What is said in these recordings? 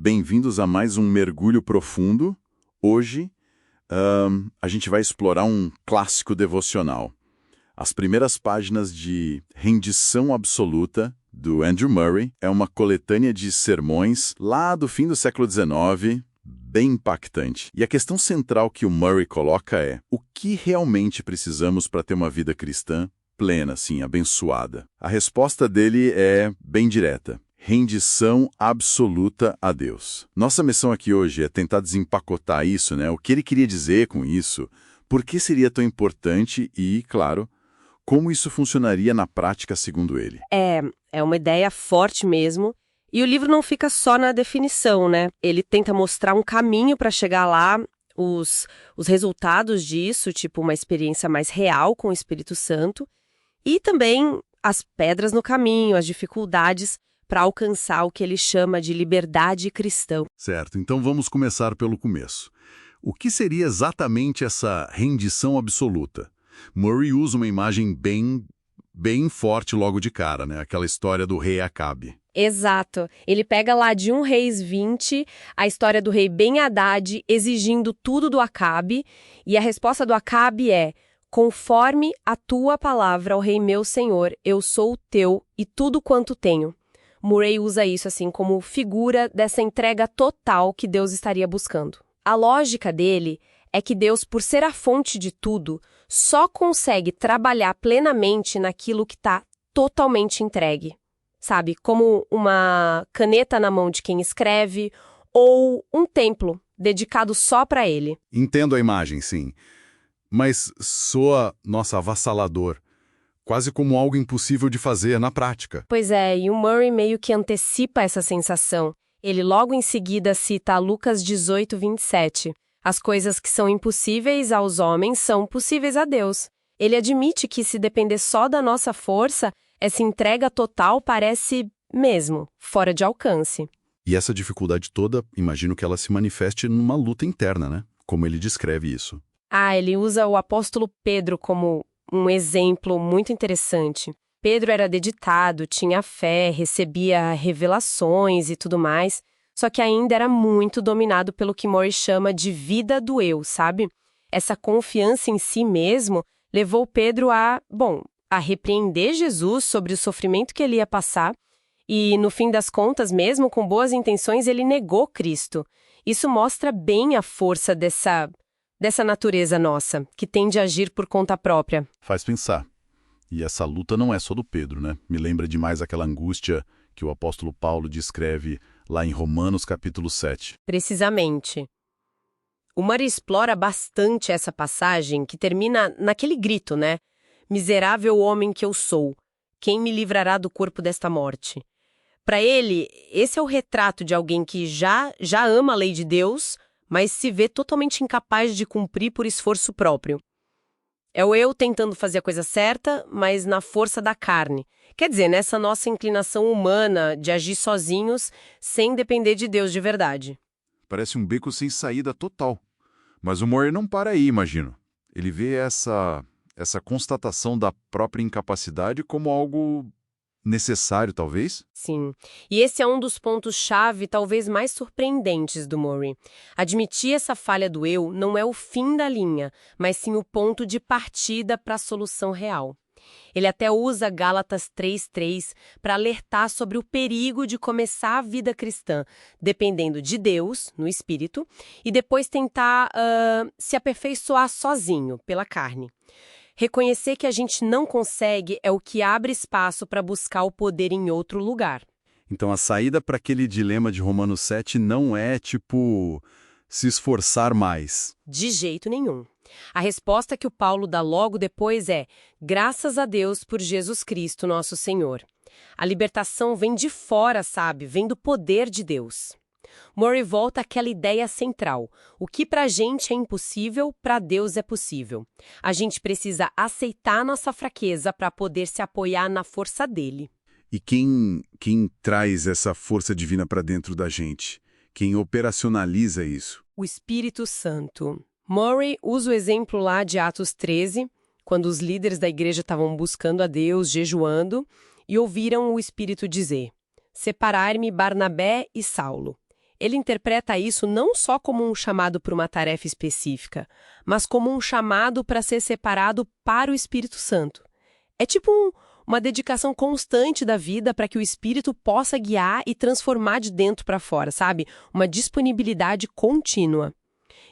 bem-vindos a mais um Mergulho Profundo. Hoje, a gente vai explorar um clássico devocional. As primeiras páginas de Rendição Absoluta, do Andrew Murray, é uma coletânea de sermões lá do fim do século XIX, bem impactante. E a questão central que o Murray coloca é: o que realmente precisamos para ter uma vida cristã plena, assim, abençoada? A resposta dele é bem direta: rendição absoluta a Deus. Nossa missão aqui hoje é tentar desempacotar isso, né? O que ele queria dizer com isso, por que seria tão importante e, claro, como isso funcionaria na prática segundo ele. É uma ideia forte mesmo. E o livro não fica só na definição, né? Ele tenta mostrar um caminho para chegar lá, os resultados disso, tipo uma experiência mais real com o Espírito Santo, e também as pedras no caminho, as dificuldades para alcançar o que ele chama de liberdade cristã. Certo, então vamos começar pelo começo. O que seria exatamente essa rendição absoluta? Murray usa uma imagem bem forte logo de cara, né? Aquela história do rei Acabe. Exato. Ele pega lá de 1 Reis 20, a história do rei Ben-Hadad exigindo tudo do Acabe, e a resposta do Acabe é: conforme a tua palavra, ó rei meu senhor, eu sou o teu e tudo quanto tenho. Murray usa isso assim como figura dessa entrega total que Deus estaria buscando. A lógica dele é que Deus, por ser a fonte de tudo, só consegue trabalhar plenamente naquilo que está totalmente entregue. Sabe, como uma caneta na mão de quem escreve ou um templo dedicado só para ele. Entendo a imagem, sim. Mas soa, nossa, avassalador. Quase como algo impossível de fazer na prática. Pois é, e o Murray meio que antecipa essa sensação. Ele logo em seguida cita Lucas 18, 27. As coisas que são impossíveis aos homens são possíveis a Deus. Ele admite que se depender só da nossa força, essa entrega total parece, mesmo, fora de alcance. E essa dificuldade toda, imagino que ela se manifeste numa luta interna, né? Como ele descreve isso. Ele usa o apóstolo Pedro como um exemplo muito interessante. Pedro era dedicado, tinha fé, recebia revelações e tudo mais, só que ainda era muito dominado pelo que Murray chama de vida do eu, sabe? Essa confiança em si mesmo levou Pedro a repreender Jesus sobre o sofrimento que ele ia passar e, no fim das contas, mesmo com boas intenções, ele negou Cristo. Isso mostra bem a força dessa natureza nossa, que tende a agir por conta própria. Faz pensar. E essa luta não é só do Pedro, né? Me lembra demais aquela angústia que o apóstolo Paulo descreve lá em Romanos capítulo 7. Precisamente. O Murray explora bastante essa passagem que termina naquele grito, né? Miserável homem que eu sou, quem me livrará do corpo desta morte? Para ele, esse é o retrato de alguém que já ama a lei de Deus, mas se vê totalmente incapaz de cumprir por esforço próprio. É o eu tentando fazer a coisa certa, mas na força da carne. Quer dizer, nessa nossa inclinação humana de agir sozinhos, sem depender de Deus de verdade. Parece um beco sem saída total. Mas o Murray não para aí, imagino. Ele vê essa constatação da própria incapacidade como algo necessário, talvez? Sim. E esse é um dos pontos-chave talvez mais surpreendentes do Murray. Admitir essa falha do eu não é o fim da linha, mas sim o ponto de partida para a solução real. Ele até usa Gálatas 3:3 para alertar sobre o perigo de começar a vida cristã dependendo de Deus, no espírito, e depois tentar se aperfeiçoar sozinho, pela carne. Reconhecer que a gente não consegue é o que abre espaço para buscar o poder em outro lugar. Então a saída para aquele dilema de Romanos 7 não é, se esforçar mais. De jeito nenhum. A resposta que o Paulo dá logo depois é: graças a Deus por Jesus Cristo, nosso Senhor. A libertação vem de fora, sabe? Vem do poder de Deus. Murray volta àquela ideia central. O que pra gente é impossível, pra Deus é possível. A gente precisa aceitar nossa fraqueza para poder se apoiar na força dele. E quem traz essa força divina para dentro da gente? Quem operacionaliza isso? O Espírito Santo. Murray usa o exemplo lá de Atos 13, quando os líderes da igreja estavam buscando a Deus, jejuando, e ouviram o Espírito dizer: separar-me Barnabé e Saulo. Ele interpreta isso não só como um chamado para uma tarefa específica, mas como um chamado para ser separado para o Espírito Santo. É tipo uma dedicação constante da vida para que o Espírito possa guiar e transformar de dentro para fora, sabe? Uma disponibilidade contínua.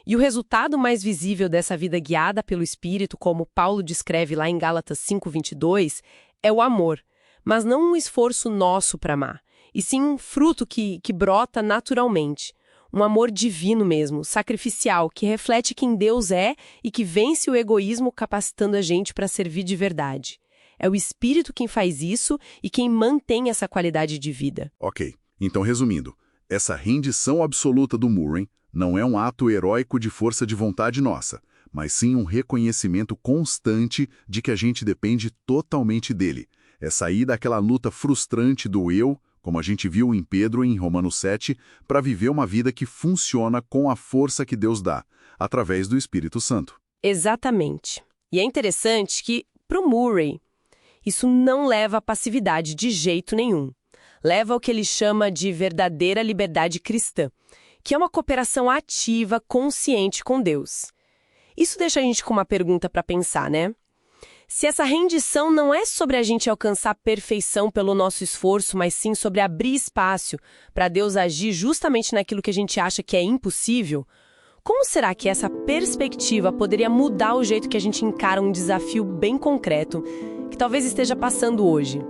E o resultado mais visível dessa vida guiada pelo Espírito, como Paulo descreve lá em Gálatas 5:22, é o amor, mas não um esforço nosso para amar, e sim um fruto que brota naturalmente. Um amor divino mesmo, sacrificial, que reflete quem Deus é e que vence o egoísmo capacitando a gente para servir de verdade. É o Espírito quem faz isso e quem mantém essa qualidade de vida. Ok, então resumindo, essa rendição absoluta do Murray não é um ato heróico de força de vontade nossa, mas sim um reconhecimento constante de que a gente depende totalmente dele. É sair daquela luta frustrante do eu, como a gente viu em Pedro em Romanos 7, para viver uma vida que funciona com a força que Deus dá, através do Espírito Santo. Exatamente. E é interessante que, para o Murray, isso não leva à passividade de jeito nenhum. Leva ao que ele chama de verdadeira liberdade cristã, que é uma cooperação ativa, consciente com Deus. Isso deixa a gente com uma pergunta para pensar, né? Se essa rendição não é sobre a gente alcançar a perfeição pelo nosso esforço, mas sim sobre abrir espaço para Deus agir justamente naquilo que a gente acha que é impossível, como será que essa perspectiva poderia mudar o jeito que a gente encara um desafio bem concreto, que talvez esteja passando hoje?